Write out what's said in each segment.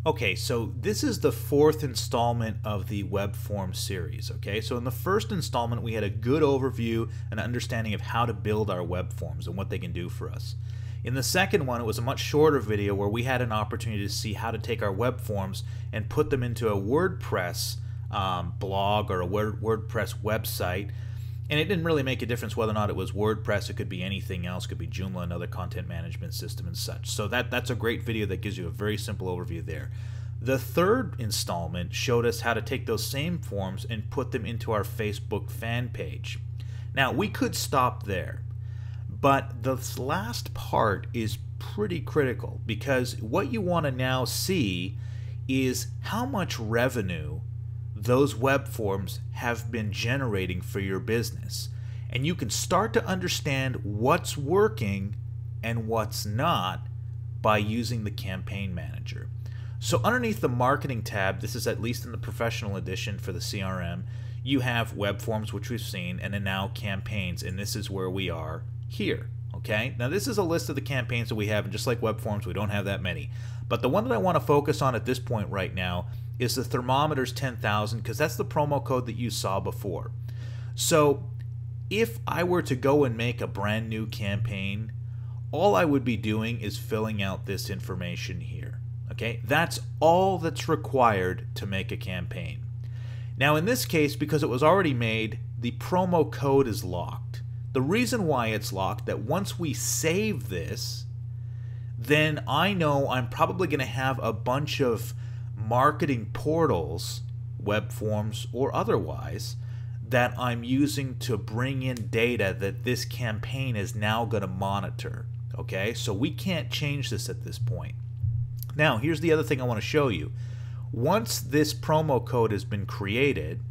Okay, so this is the fourth installment of the web form series. Okay, so in the first installment, we had a good overview and understanding of how to build our web forms and what they can do for us. In the second one, it was a much shorter video where we had an opportunity to see how to take our web forms and put them into a WordPress blog or a WordPress website. And it didn't really make a difference whether or not it was WordPress. It could be anything else. It could be Joomla, another content management system and such. So that's a great video that gives you a very simple overview there. The third installment showed us how to take those same forms and put them into our Facebook fan page. Now, we could stop there, but this last part is pretty critical because what you want to now see is how much revenue those web forms have been generating for your business. And you can start to understand what's working and what's not by using the campaign manager. So underneath the marketing tab, this is at least in the professional edition for the CRM, you have web forms, which we've seen, and then now campaigns, and this is where we are here. Okay, now this is a list of the campaigns that we have, and just like web forms, we don't have that many. But the one that I want to focus on at this point right now is the Thermometers 10,000, because that's the promo code that you saw before. So if I were to go and make a brand new campaign, all I would be doing is filling out this information here. Okay, that's all that's required to make a campaign. Now in this case, because it was already made, the promo code is locked. The reason why it's locked, that once we save this, then I know I'm probably going to have a bunch of marketing portals, web forms or otherwise, that I'm using to bring in data that this campaign is now going to monitor. Okay, so we can't change this at this point. Now, here's the other thing I want to show you. Once this promo code has been created,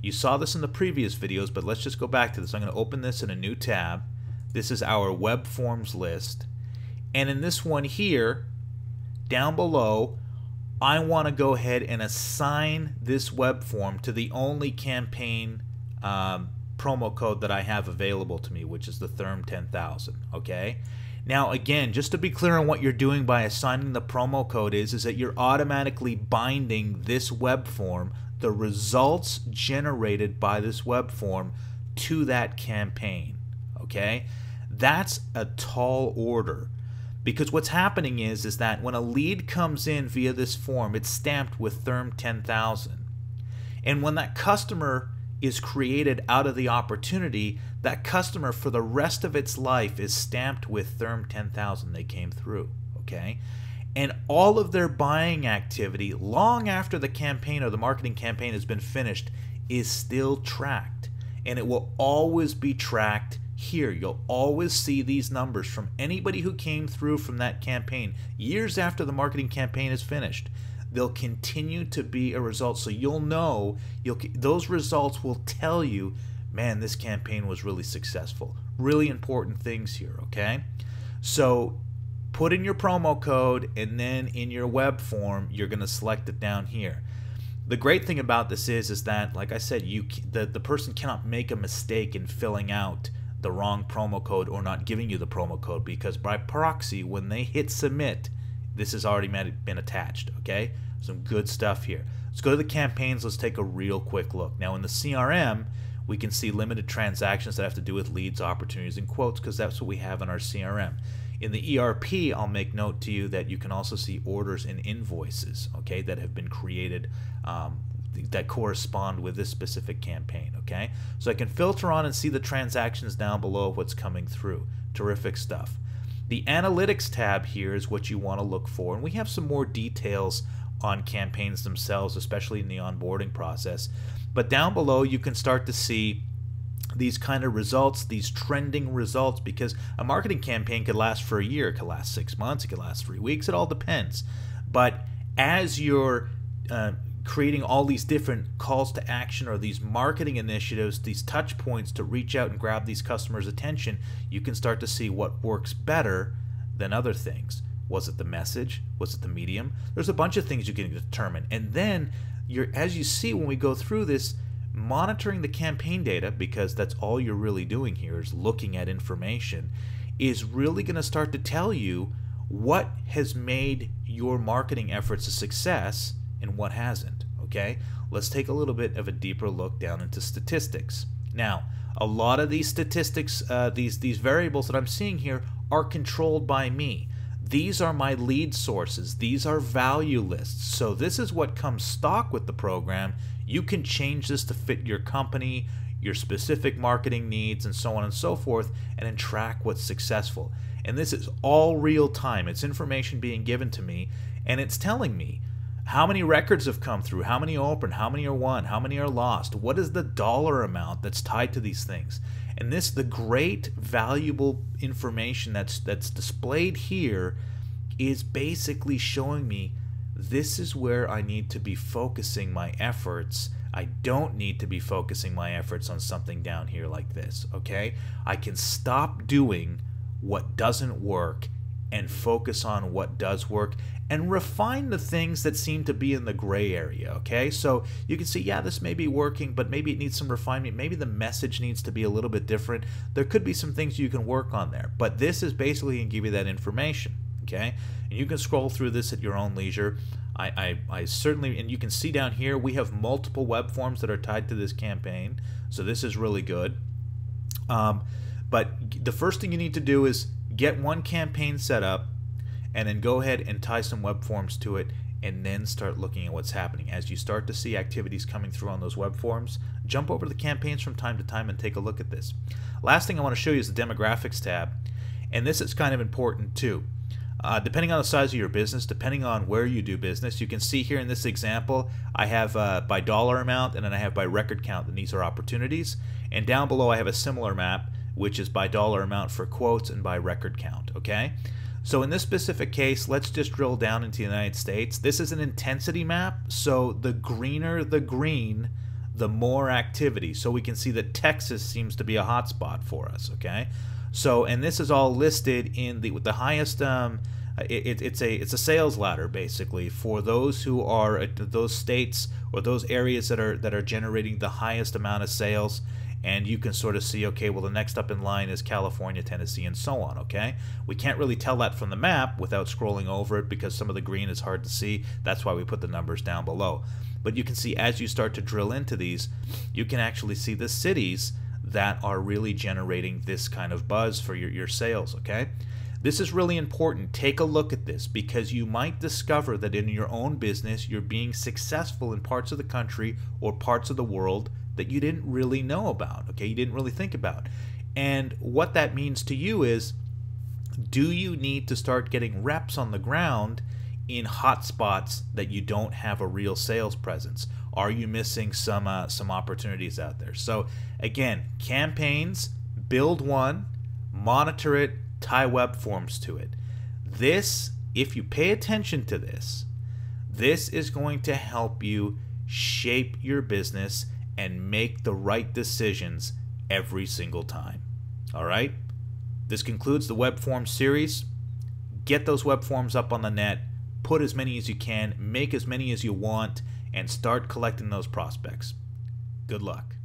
you saw this in the previous videos, but let's just go back to this. I'm going to open this in a new tab. This is our web forms list. And in this one here, down below, I want to go ahead and assign this web form to the only campaign promo code that I have available to me, which is the Therm 10,000. Okay. Now, again, just to be clear on what you're doing by assigning the promo code is that you're automatically binding this web form, the results generated by this web form, to that campaign. Okay. That's a tall order. Because what's happening is that when a lead comes in via this form, it's stamped with Therm 10,000. And when that customer is created out of the opportunity, that customer for the rest of its life is stamped with Therm 10,000. They came through, okay? And all of their buying activity, long after the campaign or the marketing campaign has been finished, is still tracked. And it will always be tracked here. You'll always see these numbers from anybody who came through from that campaign years after the marketing campaign is finished. They'll continue to be a result, so you'll know, those results will tell you, man, this campaign was really successful. Really important things here, okay? So put in your promo code, and then in your web form, you're going to select it down here. The great thing about this is that, like I said, the person cannot make a mistake in filling out the wrong promo code or not giving you the promo code, because by proxy, when they hit submit, this has already been attached. Okay, some good stuff here. Let's go to the campaigns. Let's take a real quick look. Now in the CRM, we can see limited transactions that have to do with leads, opportunities, and quotes, because that's what we have in our CRM. In the ERP, I'll make note to you that you can also see orders and invoices, okay, that have been created that correspond with this specific campaign. Okay, so I can filter on and see the transactions down below of what's coming through. Terrific stuff. The analytics tab here is what you want to look for, and we have some more details on campaigns themselves, especially in the onboarding process. But down below you can start to see these kind of results, these trending results, because a marketing campaign could last for a year, it could last 6 months, it could last 3 weeks, it all depends. But as you're creating all these different calls to action or these marketing initiatives, these touch points to reach out and grab these customers' attention, you can start to see what works better than other things. Was it the message? Was it the medium? There's a bunch of things you can determine. And then, as you see when we go through this, monitoring the campaign data, because that's all you're really doing here is looking at information, is really going to start to tell you what has made your marketing efforts a success and what hasn't, okay? Let's take a little bit of a deeper look down into statistics. Now, a lot of these statistics, these variables that I'm seeing here are controlled by me. These are my lead sources. These are value lists. So this is what comes stock with the program. You can change this to fit your company, your specific marketing needs, and so on and so forth, and then track what's successful. And this is all real time. It's information being given to me, and it's telling me how many records have come through, how many are open, how many are won, how many are lost, what is the dollar amount that's tied to these things. And this, the great valuable information that's displayed here is basically showing me this is where I need to be focusing my efforts. I don't need to be focusing my efforts on something down here like this, okay? I can stop doing what doesn't work and focus on what does work and refine the things that seem to be in the gray area, okay? So you can see, yeah, this may be working, but maybe it needs some refinement. Maybe the message needs to be a little bit different. There could be some things you can work on there, but this is basically going to give you that information, okay? And you can scroll through this at your own leisure. I certainly, and you can see down here, we have multiple web forms that are tied to this campaign, so this is really good. But the first thing you need to do is get one campaign set up, and then go ahead and tie some web forms to it, and then start looking at what's happening. As you start to see activities coming through on those web forms, jump over to the campaigns from time to time and take a look at this. Last thing I want to show you is the demographics tab, and this is kind of important too. Depending on the size of your business, depending on where you do business, you can see here in this example, I have by dollar amount, and then I have by record count, and these are opportunities. And down below I have a similar map, which is by dollar amount for quotes and by record count, okay? So in this specific case, let's just drill down into the United States. This is an intensity map, so the greener the green, the more activity. So we can see that Texas seems to be a hotspot for us, okay? So, and this is all listed in with the highest, it's a sales ladder basically for those who are those states or those areas that are generating the highest amount of sales. And you can sort of see, okay, well, the next up in line is California, Tennessee, and so on, okay? We can't really tell that from the map without scrolling over it because some of the green is hard to see. That's why we put the numbers down below. But you can see as you start to drill into these, you can actually see the cities that are really generating this kind of buzz for your sales, okay? This is really important. Take a look at this because you might discover that in your own business, you're being successful in parts of the country or parts of the world that you didn't really know about, okay? You didn't really think about. And what that means to you is, do you need to start getting reps on the ground in hot spots that you don't have a real sales presence? Are you missing some opportunities out there? So again, campaigns, build one, monitor it, tie web forms to it. This, if you pay attention to this, this is going to help you shape your business and make the right decisions every single time. All right? This concludes the web form series. Get those web forms up on the net, put as many as you can, make as many as you want, and start collecting those prospects. Good luck.